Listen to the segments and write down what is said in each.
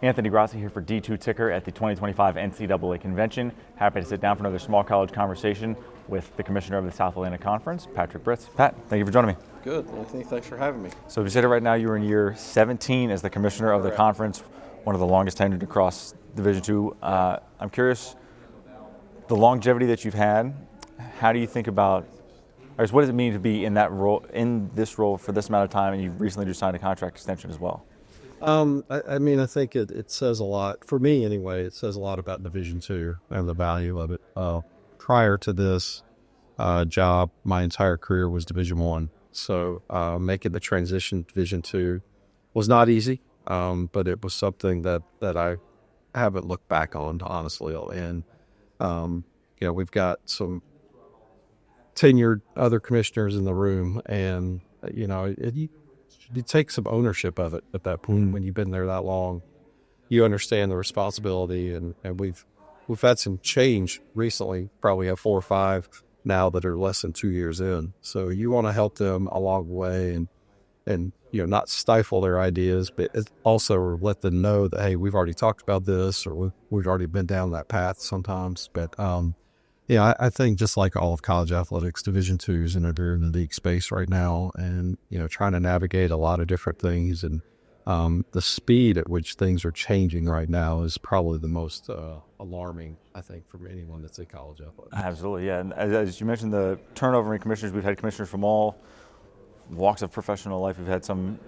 Anthony Grassi here for D2 Ticker at the 2025 NCAA Convention. Happy to sit down for another small college conversation with the Commissioner of the South Atlantic Conference, Patrick Britz. Pat, thank you for joining me. Good, Anthony. Thanks for having me. So we sit here right now, you're in year 17 as the Commissioner of the Conference, one of the longest tenured across Division II. I'm curious, the longevity that you've had, how do you think about, or what does it mean to be in that role, in this role for this amount of time, and you recently just signed a contract extension as well? I think it says a lot, for me anyway, it says a lot about Division II and the value of it. Prior to this job, my entire career was Division I. So making the transition to Division II was not easy, but it was something that I haven't looked back on, honestly. And, we've got some tenured other commissioners in the room, and, you take some ownership of it at that point. When you've been there that long, you understand the responsibility, and we've had some change recently. Probably have 4 or 5 now that are less than 2 years in. So you want to help them along the way, and not stifle their ideas, but also let them know that, hey, we've already talked about this, or we've already been down that path sometimes. But I think just like all of college athletics, Division II is in a very unique space right now, and trying to navigate a lot of different things, and the speed at which things are changing right now is probably the most alarming, I think, for anyone that's in college athletics. Absolutely, yeah. And as you mentioned, the turnover in commissioners, we've had commissioners from all walks of professional life. We've had some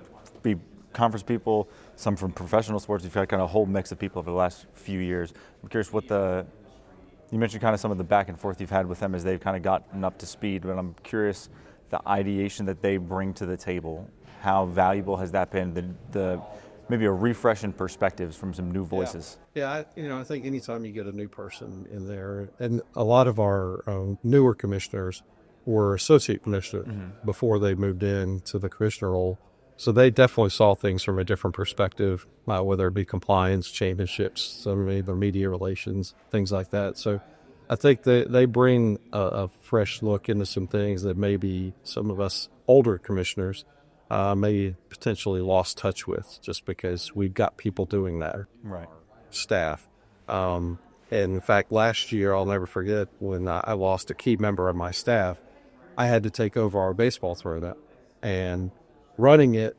be conference people, some from professional sports. We've had kind of a whole mix of people over the last few years. I'm curious you mentioned kind of some of the back and forth you've had with them as they've kind of gotten up to speed, but I'm curious the ideation that they bring to the table. How valuable has that been? The maybe a refresh in perspectives from some new voices. Yeah. I think anytime you get a new person in there, and a lot of our newer commissioners were associate commissioners before they moved into the commissioner role. So they definitely saw things from a different perspective, whether it be compliance, championships, some either media relations, things like that. So I think they bring a fresh look into some things that maybe some of us older commissioners may potentially lost touch with, just because we've got people doing that, right? Staff. And in fact, last year, I'll never forget when I lost a key member of my staff. I had to take over our baseball throwdown, and running it,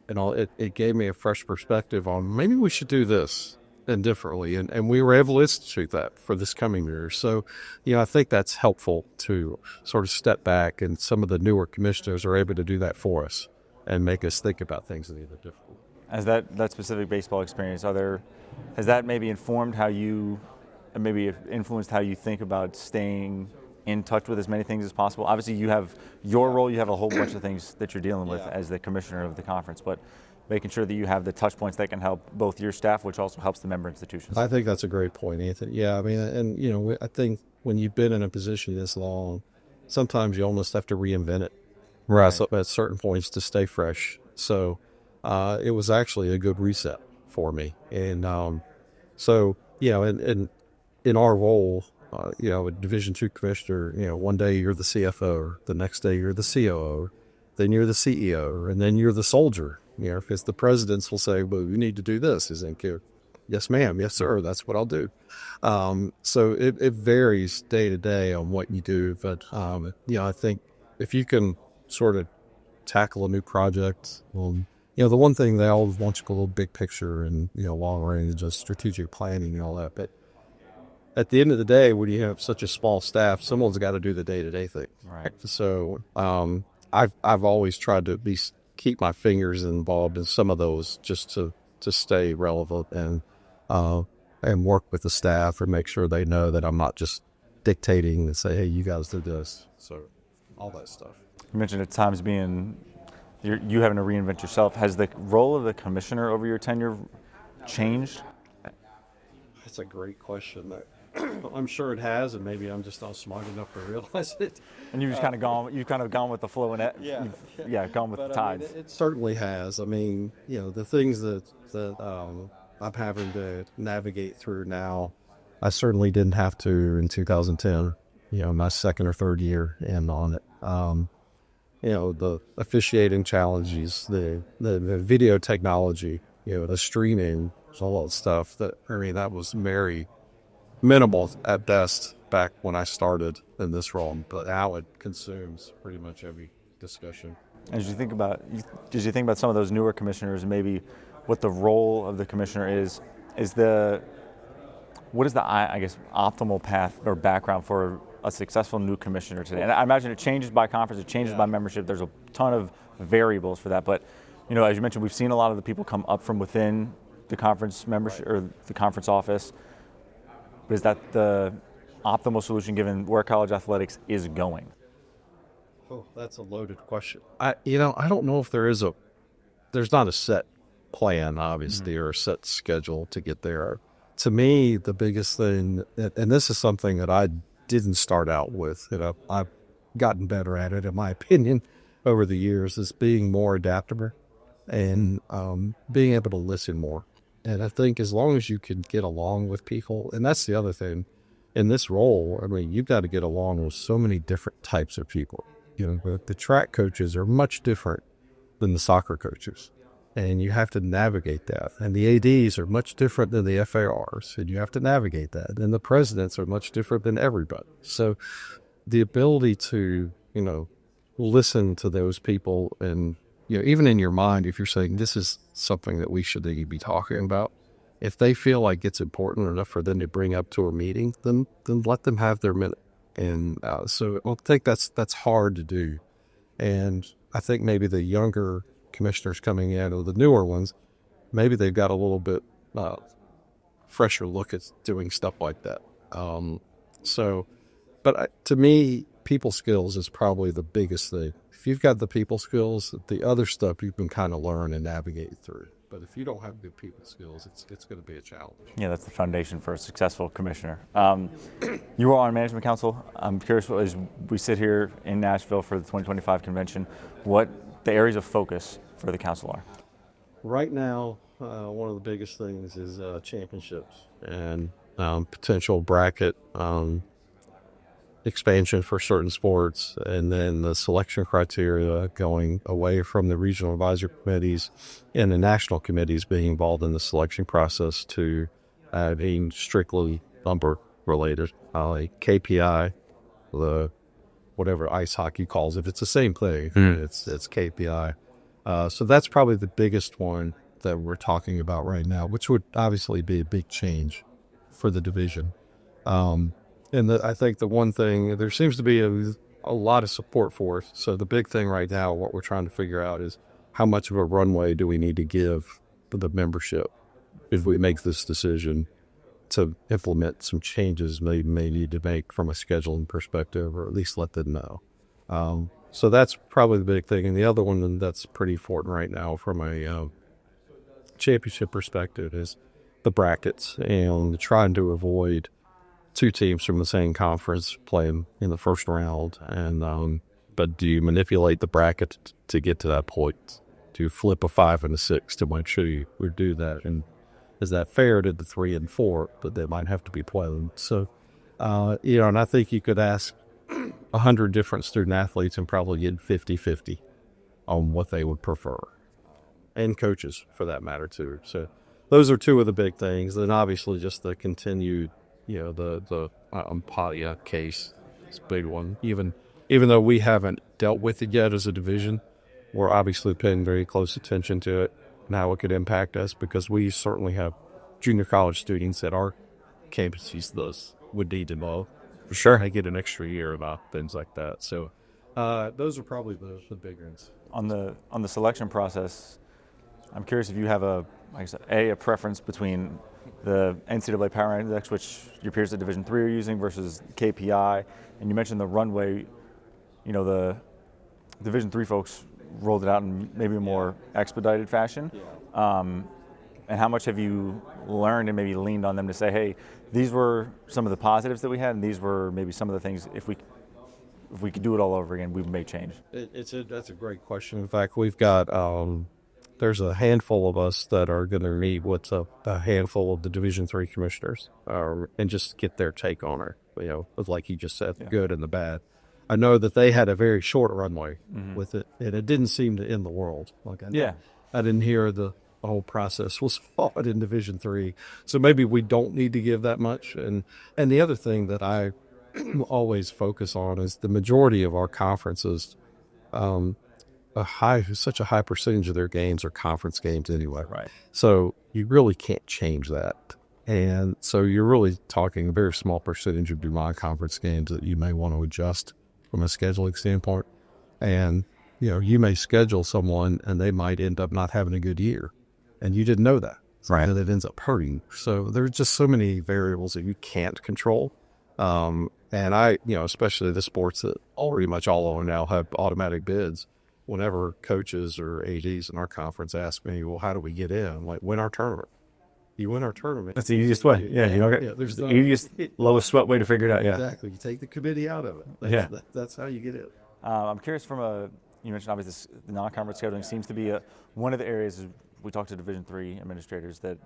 it gave me a fresh perspective on maybe we should do this and differently. And we were able to institute that for this coming year. So, I think that's helpful to sort of step back, and some of the newer commissioners are able to do that for us and make us think about things a little differently. As that specific baseball experience, has that maybe informed how you, maybe influenced how you think about staying in touch with as many things as possible? Obviously, you have your role, you have a whole bunch of things that you're dealing with as the commissioner of the conference, but making sure that you have the touch points that can help both your staff, which also helps the member institutions. I think that's a great point, Anthony. Yeah, I think when you've been in a position this long, sometimes you almost have to reinvent it, right, at certain points to stay fresh. So it was actually a good reset for me. And in our role, a Division II commissioner, one day you're the CFO, the next day you're the COO, then you're the CEO, and then you're the soldier. Because the presidents will say, well, you need to do this. Yes, ma'am. Yes, sir. That's what I'll do. So it varies day to day on what you do. But, I think if you can sort of tackle a new project, the one thing they always want you to go a little big picture and, long range, just strategic planning and all that. But at the end of the day, when you have such a small staff, someone's got to do the day-to-day thing. Right. So I've always tried to keep my fingers involved in some of those, just to stay relevant and work with the staff, or make sure they know that I'm not just dictating and say, hey, you guys do this. So all that stuff. You mentioned at times you having to reinvent yourself. Has the role of the commissioner over your tenure changed? That's a great question. I'm sure it has, and maybe I'm just not smart enough to realize it. And you've kind of gone with the flow, and gone with the tides. It certainly has. The things that I'm having to navigate through now, I certainly didn't have to in 2010. My second or third year in on it. The officiating challenges, the video technology, the streaming, There's a lot of stuff that, I mean, that was very minimal at best back when I started in this role, but now it consumes pretty much every discussion. As you think about, did you think about some of those newer commissioners and maybe what the role of the commissioner is what is the, I guess, optimal path or background for a successful new commissioner today? And I imagine it changes by conference, it changes by membership. There's a ton of variables for that. But, you know, as you mentioned, we've seen a lot of the people come up from within the conference membership or the conference office. But is that the optimal solution given where college athletics is going? Oh, that's a loaded question. I don't know if there's not a set plan, obviously, or a set schedule to get there. To me, the biggest thing, and this is something that I didn't start out with, I've gotten better at it, in my opinion, over the years, is being more adaptable and being able to listen more. And I think as long as you can get along with people, and that's the other thing, in this role, I mean, you've got to get along with so many different types of people. You know, the track coaches are much different than the soccer coaches. And you have to navigate that. And the ADs are much different than the FARs, and you have to navigate that. And the presidents are much different than everybody. So the ability to, you know, listen to those people and, you know, even in your mind, if you're saying this is something that we should be talking about, if they feel like it's important enough for them to bring up to a meeting, then let them have their minute. And so I think that's hard to do. And I think maybe the younger commissioners coming in, or the newer ones, maybe they've got a little bit fresher look at doing stuff like that. To me, people skills is probably the biggest thing. If you've got the people skills, the other stuff you can kind of learn and navigate through. But if you don't have good people skills, it's going to be a challenge. Yeah, that's the foundation for a successful commissioner. You are on management council. I'm curious, as we sit here in Nashville for the 2025 convention, what the areas of focus for the council are? Right now, one of the biggest things is championships and potential bracket expansion for certain sports, and then the selection criteria going away from the regional advisory committees and the national committees being involved in the selection process to being strictly number related, like KPI, the whatever ice hockey calls it. It's the same thing. It's KPI. So that's probably the biggest one that we're talking about right now, which would obviously be a big change for the division. I think the one thing, there seems to be a lot of support for it. So the big thing right now, what we're trying to figure out is how much of a runway do we need to give for the membership if we make this decision to implement some changes they may need to make from a scheduling perspective, or at least let them know. So that's probably the big thing. And the other one that's pretty important right now from a championship perspective is the brackets, and trying to avoid two teams from the same conference playing in the first round. And but do you manipulate the bracket to get to that point? Do you flip a 5 and a 6 to make sure you would do that? And is that fair to the 3 and 4? But they might have to be played. So, and I think you could ask 100 different student athletes and probably get 50-50 on what they would prefer, and coaches for that matter too. So those are two of the big things. Then obviously just the continued, the Palia case is a big one. Even though we haven't dealt with it yet as a division, we're obviously paying very close attention to it and how it could impact us, because we certainly have junior college students at our campuses thus would need to know. For sure. They get an extra year about things like that. So those are probably the big ones. On the selection process, I'm curious if you have a preference between the NCAA Power Index, which your peers at Division III are using, versus KPI. And you mentioned the runway. The Division III folks rolled it out in maybe a more expedited fashion. Yeah. And how much have you learned and maybe leaned on them to say, hey, these were some of the positives that we had, and these were maybe some of the things, if we could do it all over again, we may change? That's a great question. In fact, we've got there's a handful of us that are going to meet with a handful of the Division III commissioners and just get their take on it. Like you just said, the good and the bad. I know that they had a very short runway with it, and it didn't seem to end the world. I didn't hear the whole process was fought in Division III. So maybe we don't need to give that much. And the other thing that I always focus on is the majority of our conferences, such a high percentage of their games are conference games anyway. Right. So you really can't change that. And so you're really talking a very small percentage of your non-conference games that you may want to adjust from a scheduling standpoint. And, you may schedule someone and they might end up not having a good year. And you didn't know that. Right. And it ends up hurting. So there's just so many variables that you can't control. And especially the sports that pretty much all of them now have automatic bids. Whenever coaches or ADs in our conference ask me, well, how do we get in? I'm like, win our tournament. You win our tournament. That's the easiest way. There's the easiest, lowest sweat way to figure it out. Yeah. Exactly. You take the committee out of it. That's how you get it. I'm curious you mentioned obviously the non-conference scheduling seems to be one of the areas we talked to Division III administrators that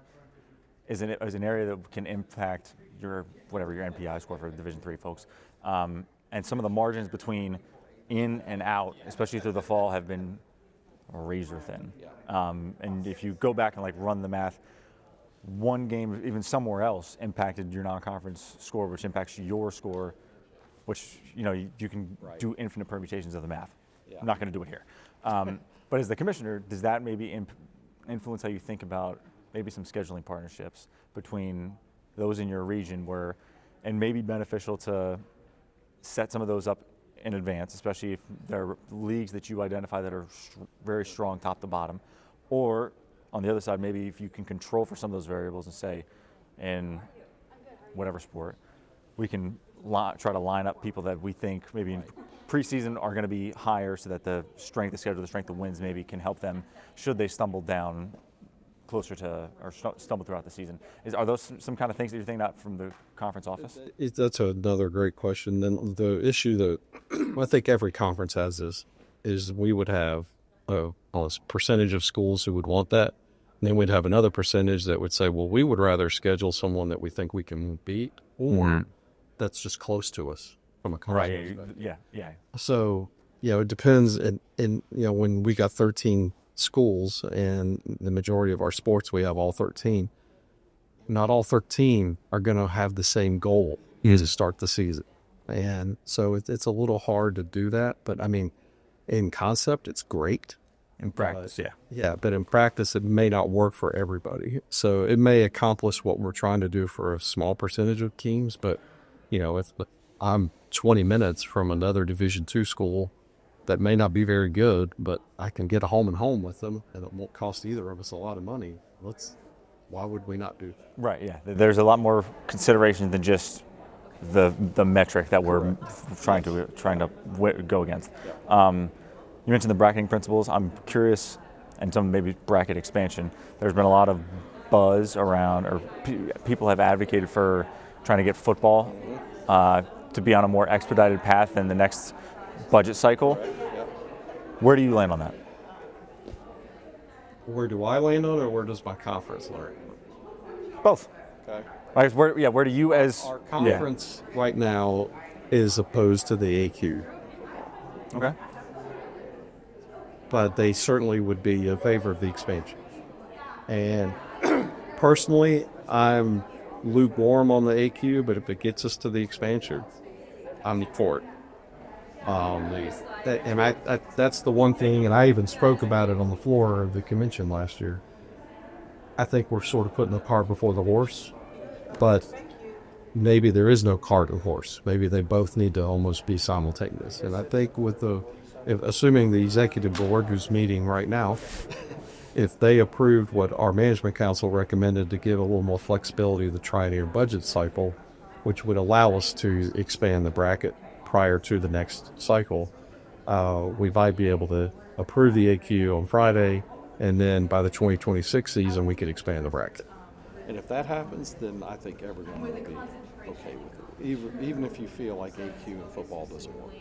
is an area that can impact your NPI score for Division III folks. And some of the margins between in and out, especially through the fall, have been razor thin. And if you go back and run the math, one game even somewhere else impacted your non-conference score, which impacts your score, which you can do infinite permutations of the math. I'm not going to do it here. But as the commissioner, does that maybe influence how you think about maybe some scheduling partnerships between those in your region and maybe beneficial to set some of those up in advance, especially if there are leagues that you identify that are very strong top to bottom, or on the other side, maybe if you can control for some of those variables and say in whatever sport, we can try to line up people that we think maybe in preseason are going to be higher so that the strength of schedule, the strength of wins maybe can help them should they stumble down closer to or stumble throughout the season. Are those some kind of things that you're thinking about from the conference office? That's another great question. Then the issue that I think every conference has is we would have a percentage of schools who would want that. And then we'd have another percentage that would say, well, we would rather schedule someone that we think we can beat or that's just close to us from a conference perspective. Yeah. So, it depends. And when we got 13 schools and the majority of our sports, we have all 13. Not all 13 are going to have the same goal to start the season. And so it's a little hard to do that. But, I mean, in concept, it's great. In practice, but in practice, it may not work for everybody. So it may accomplish what we're trying to do for a small percentage of teams. But, if I'm 20 minutes from another Division II school that may not be very good, but I can get a home and home with them, and it won't cost either of us a lot of money. Why would we not do that? Right, yeah. There's a lot more consideration than just the metric that we're trying to go against. You mentioned the bracketing principles. I'm curious, and some maybe bracket expansion. There's been a lot of buzz around, or people have advocated for trying to get football to be on a more expedited path than the next budget cycle. Where do you land on that? Where do I land on, or where does my conference land? Both. Okay. Where do you as our conference right now is opposed to the AQ? Okay. But they certainly would be in favor of the expansion. And personally, I'm lukewarm on the AQ, but if it gets us to the expansion, I'm for it. That's the one thing, and I even spoke about it on the floor of the convention last year. I think we're sort of putting the cart before the horse, but maybe there is no cart and horse. Maybe they both need to almost be simultaneous. And I think assuming the executive board who's meeting right now, if they approved what our management council recommended to give a little more flexibility to the tri-year budget cycle, which would allow us to expand the bracket prior to the next cycle, we might be able to approve the AQ on Friday, and then by the 2026 season, we could expand the bracket. And if that happens, then I think everyone will be okay with it, even if you feel like AQ in football doesn't work.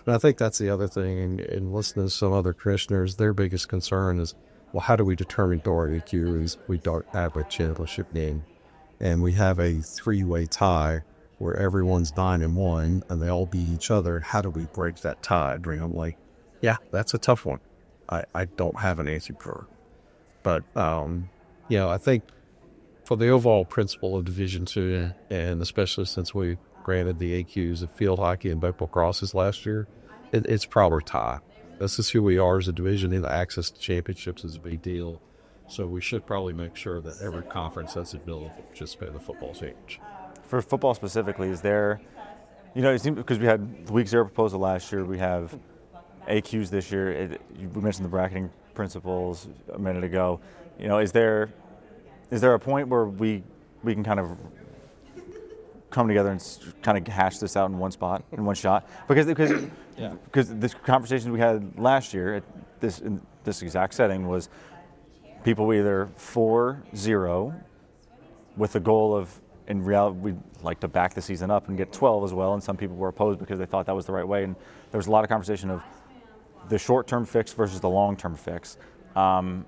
And I think that's the other thing, and listening to some other commissioners, their biggest concern is, well, how do we determine door AQ is we don't have a championship game, and we have a three-way tie where everyone's 9-1 and they all beat each other. How do we break that tie? I'm like, yeah, that's a tough one. I don't have an answer for it. But I think for the overall principle of Division II, and especially since we granted the AQs of field hockey and baseball crosses last year, it's probably tie. This is who we are as a division, and the access to championships is a big deal. So we should probably make sure that every conference has the ability to participate in the football championship. For football specifically, is there, it seems because we had the Week 0 proposal last year, we have AQs this year. We mentioned the bracketing principles a minute ago. Is there a point where we can kind of come together and kind of hash this out in one spot, in one shot? Because this conversation we had last year in this exact setting was people were either 4-0 with the goal of, in reality, we'd like to back the season up and get 12 as well, and some people were opposed because they thought that was the right way. And there was a lot of conversation of the short-term fix versus the long-term fix. And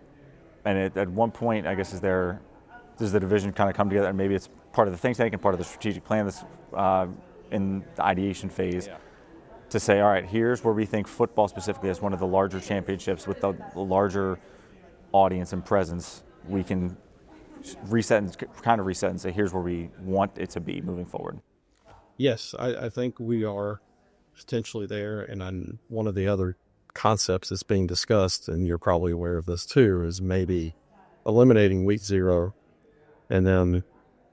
at one point, I guess, does the division kind of come together, and maybe it's part of the think tank and part of the strategic plan that's in the ideation phase, to say, all right, here's where we think football specifically as one of the larger championships with the larger audience and presence, we can reset and say, here's where we want it to be moving forward. Yes, I think we are potentially there. And one of the other concepts that's being discussed, and you're probably aware of this too, is maybe eliminating Week 0 and then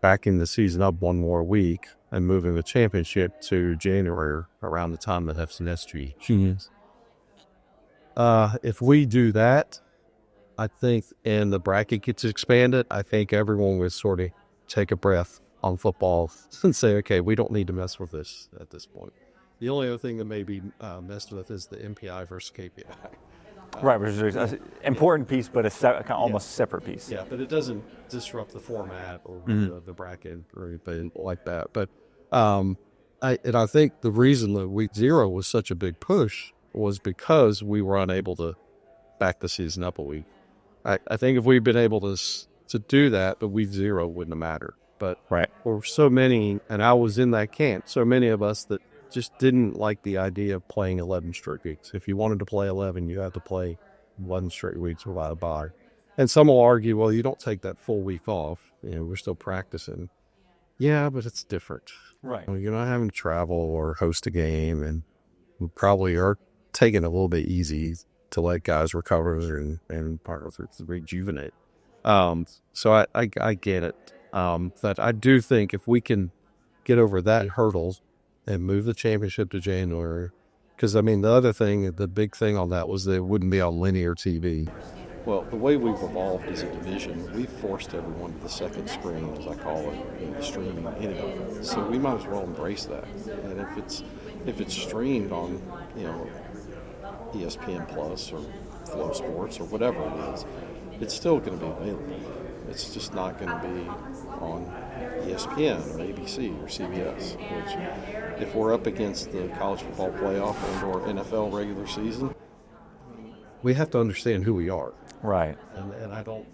backing the season up one more week and moving the championship to January around the time that FCSG is. If we do that, I think, and the bracket gets expanded, I think everyone would sort of take a breath on football and say, okay, we don't need to mess with this at this point. The only other thing that may be messed with is the MPI versus KPI. Right, which is an important piece, but almost separate piece. Yeah, but it doesn't disrupt the format or the bracket or anything like that. But I think the reason that Week 0 was such a big push was because we were unable to back the season up a week. I think if we'd been able to do that, but Week 0 wouldn't have mattered. But for so many, and I was in that camp, so many of us that just didn't like the idea of playing 11 straight weeks. If you wanted to play 11, you had to play 11 straight weeks without a bye. And some will argue, well, you don't take that full week off. We're still practicing. Yeah, but it's different. Right. You're not having to travel or host a game, and we probably are taking it a little bit easy to let guys recover and part of it to rejuvenate. So I get it. But I do think if we can get over that hurdle and move the championship to January, because the other thing, the big thing on that was that it wouldn't be on linear TV. Well, the way we've evolved as a division, we've forced everyone to the second screen, as I call it, in the streaming anyway. So we might as well embrace that. And if it's streamed on, ESPN Plus or Flow Sports or whatever it is, it's still going to be available. It's just not going to be on ESPN or ABC or CBS, which if we're up against the college football playoff or NFL regular season, we have to understand who we are. Right. And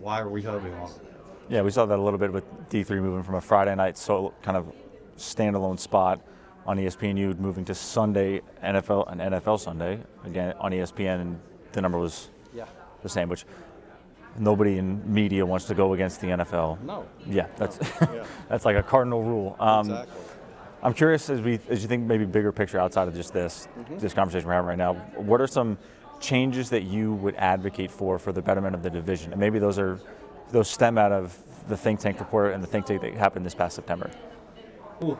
why are we hovering on it? Yeah, we saw that a little bit with D3 moving from a Friday night kind of standalone spot on ESPNU moving to Sunday, an NFL Sunday, again on ESPN, and the number was the same, which nobody in media wants to go against the NFL. No. Yeah, that's like a cardinal rule. Exactly. I'm curious, as you think maybe bigger picture outside of just this conversation we're having right now, what are some changes that you would advocate for the betterment of the division? And maybe those stem out of the think tank report and the think tank that happened this past September. Ooh.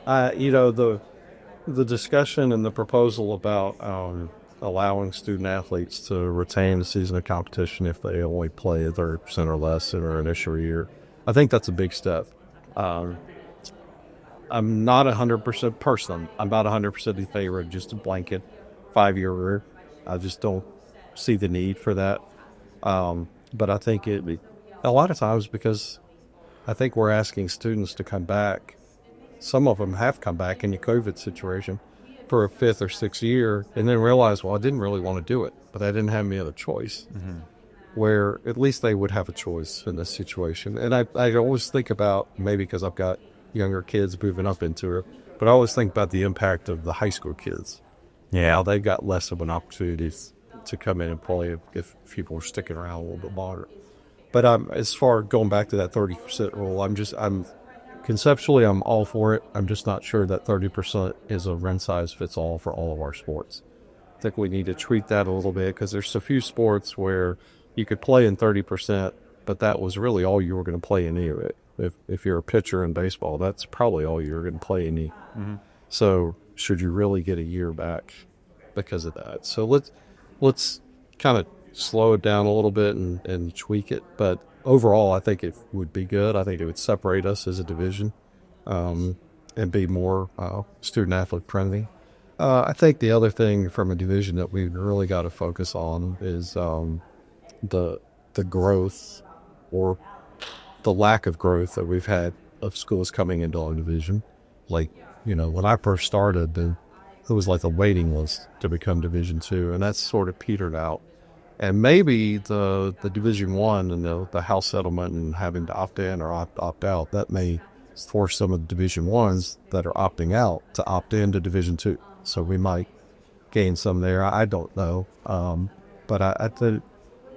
The discussion and the proposal about allowing student athletes to retain the season of competition if they only play 30% or less in their initial year, I think that's a big step. I'm not 100% person. I'm about 100% in favor of just a blanket 5-year rule. I just don't see the need for that. But I think a lot of times, because I think we're asking students to come back. Some of them have come back in the COVID situation for a 5th or 6th year and then realize, well, I didn't really want to do it, but I didn't have any other choice. Mm-hmm. Where at least they would have a choice in this situation. And I always think about, maybe because I've got younger kids moving up into it, but I always think about the impact of the high school kids. Yeah. How they've got less of an opportunity to come in and play if people are sticking around a little bit longer. But as far going back to that 30% rule, I'm conceptually I'm all for it. I'm just not sure that 30% is a one size fits all for all of our sports. I think we need to tweak that a little bit because there's a few sports where you could play in 30%, but that was really all you were going to play in any of it. If you're a pitcher in baseball, that's probably all you're going to play in. So should you really get a year back because of that? So let's kind of slow it down a little bit and tweak it. But overall, I think it would be good. I think it would separate us as a division and be more student-athlete friendly. I think the other thing from a division that we've really got to focus on is the growth or the lack of growth that we've had of schools coming into our division. Like, when I first started, it was like a waiting list to become Division II, and that's sort of petered out. And maybe the Division I and the house settlement and having to opt in or opt out, that may force some of the Division Is that are opting out to opt into Division II. So we might gain some there. I don't know. But I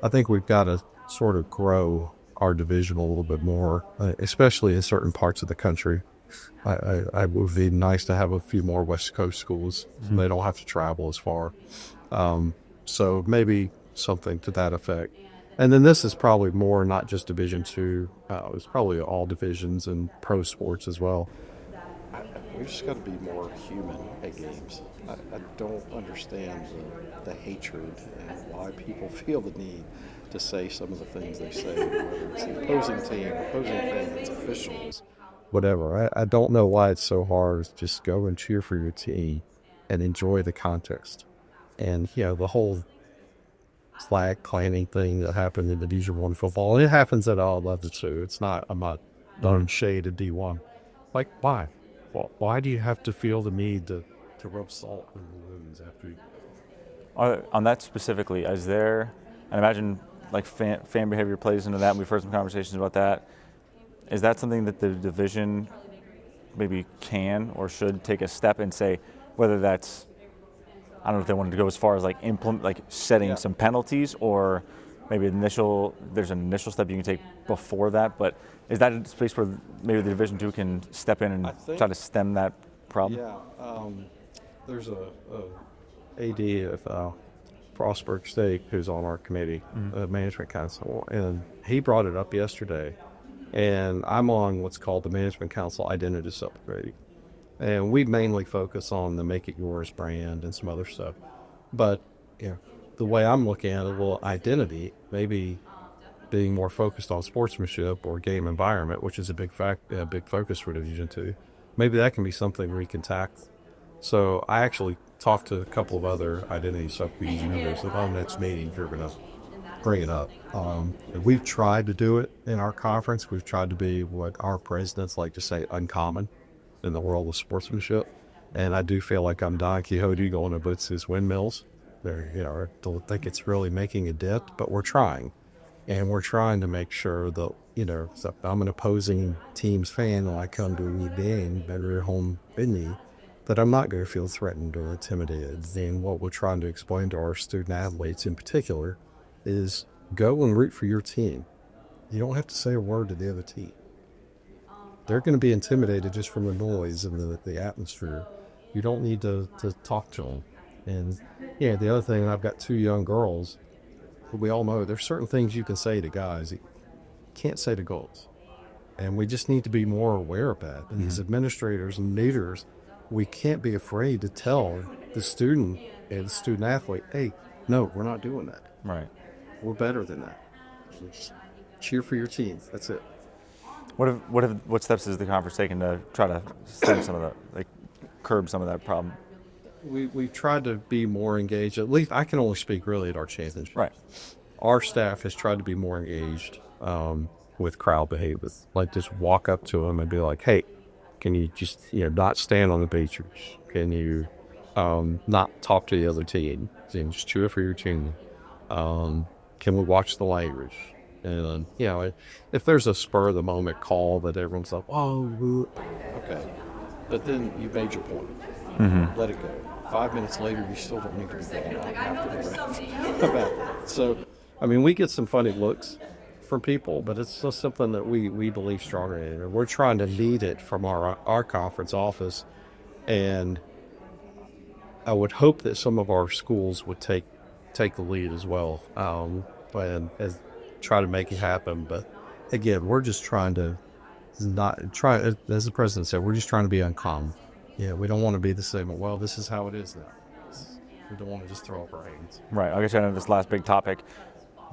think we've got to sort of grow our division a little bit more, especially in certain parts of the country. I would be nice to have a few more West Coast schools. So they don't have to travel as far. So maybe something to that effect. And then this is probably more not just Division II. It's probably all divisions and pro sports as well. We just got to be more human at games. I don't understand the hatred and why people feel the need to say some of the things they say, whether it's the opposing team, opposing fans, officials. Whatever. I don't know why it's so hard. Just go and cheer for your team and enjoy the context. And, the whole flag planting thing that happened in the Division I football, it happens at all levels too. I'm not throwing shade at D1. Like, why? Well, why do you have to feel the need to rub salt in the wounds after you... On that specifically, is there, I imagine like fan behavior plays into that, and we've heard some conversations about that. Is that something that the division maybe can or should take a step and say, whether that's, I don't know if they wanted to go as far as like setting some penalties, or maybe there's an initial step you can take before that, but is that a space where maybe the Division II can step in and try to stem that problem? Yeah, there's a AD of Frostburg State who's on our committee, management council, and he brought it up yesterday. And I'm on what's called the Management Council Identity Subcommittee. And we mainly focus on the Make It Yours brand and some other stuff. But the way I'm looking at it, identity, maybe being more focused on sportsmanship or game environment, which is a big focus for Division II, maybe that can be something we can tackle. So I actually talked to a couple of other identity subcommittee members, and on the next meeting, you're going to bring it up. We've tried to do it in our conference. We've tried to be what our presidents like to say, uncommon in the world of sportsmanship. And I do feel like I'm Don Quixote going to Britz's windmills. I don't think it's really making a dent, but we're trying. And we're trying to make sure that, if I'm an opposing team's fan and I come to a game, better home venue, that I'm not going to feel threatened or intimidated. And what we're trying to explain to our student athletes in particular is go and root for your team. You don't have to say a word to the other team. They're going to be intimidated just from the noise and the atmosphere. You don't need to talk to them. And the other thing, I've got two young girls. We all know there's certain things you can say to guys you can't say to girls. And we just need to be more aware of that. And as administrators and leaders, we can't be afraid to tell the student and the student athlete, hey, no, we're not doing that. Right. We're better than that. Just cheer for your team. That's it. What steps is the conference taking to try to stem some of the, curb some of that problem? We've tried to be more engaged. At least I can only speak really at our championship. Right. Our staff has tried to be more engaged with crowd behavior. Like just walk up to them and be like, hey, can you just not stand on the bleachers? Can you not talk to the other team? And just cheer for your team. Can we watch the language? And if there's a spur of the moment call that everyone's like, oh, Okay, but then you made your point. Let it go. 5 minutes later, you still don't need to be going out after the ref about that. So, I mean, we get some funny looks from people, but it's just something that we believe strongly in. And we're trying to lead it from our conference office, and I would hope that some of our schools would take the lead as well, and try to make it happen. But again, we're just trying to not try, as the president said, we're just trying to be uncommon. Yeah, we don't want to be the same. Well, this is how it is now. We don't want to just throw up our hands. Right. I'll get you into this last big topic.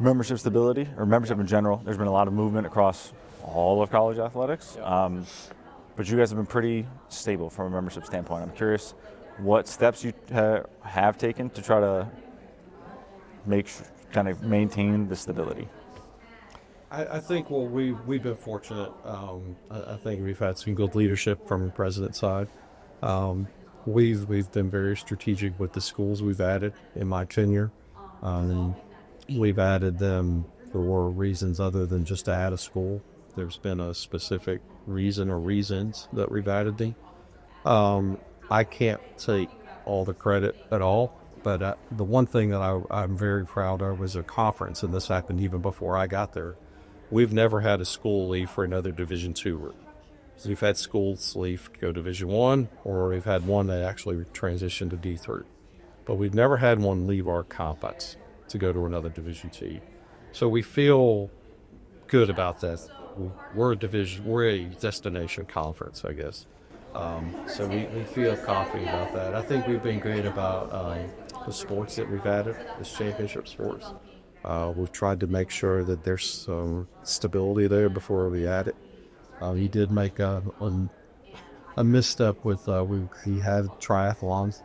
Membership stability, or membership in general. There's been a lot of movement across all of college athletics, but you guys have been pretty stable from a membership standpoint. I'm curious what steps you have taken to try to kind of maintain the stability. I think, well, we've been fortunate. I think we've had some good leadership from the president's side. We've been very strategic with the schools we've added in my tenure. We've added them for reasons other than just to add a school. There's been a specific reason or reasons that we've added them. I can't take all the credit at all, but the one thing that I'm very proud of was a conference, and this happened even before I got there. We've never had a school leave for another Division II route. So we've had schools leave to go Division I, or we've had one that actually transitioned to D3. But we've never had one leave our conference to go to another Division II. So we feel good about that. We're a destination conference, I guess. So we feel confident about that. I think we've been great about the sports that we've added, the championship sports. We've tried to make sure that there's some stability there before we add it. He did make a misstep with, he had triathlons,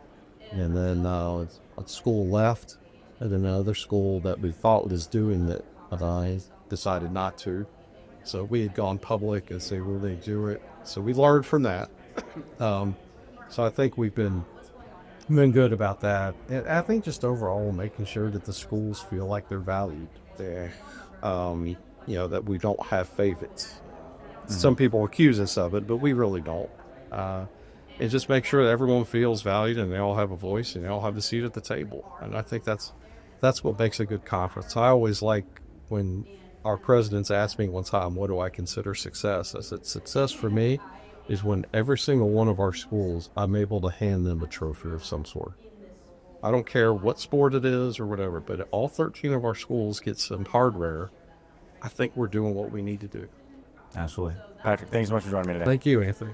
and then a school left, and then another school that we thought was doing that, but I decided not to. So we had gone public and said, will they do it? So we learned from that. So I think we've been good about that. And I think just overall making sure that the schools feel like they're valued. That we don't have favorites. Mm-hmm. Some people accuse us of it, but we really don't. And just make sure that everyone feels valued and they all have a voice and they all have a seat at the table. And I think that's what makes a good conference. I always like when our presidents asked me one time, what do I consider success? I said, success for me is when every single one of our schools, I'm able to hand them a trophy of some sort. I don't care what sport it is or whatever, but all 13 of our schools get some hardware. I think we're doing what we need to do. Absolutely. Patrick, thanks so much for joining me today. Thank you, Anthony.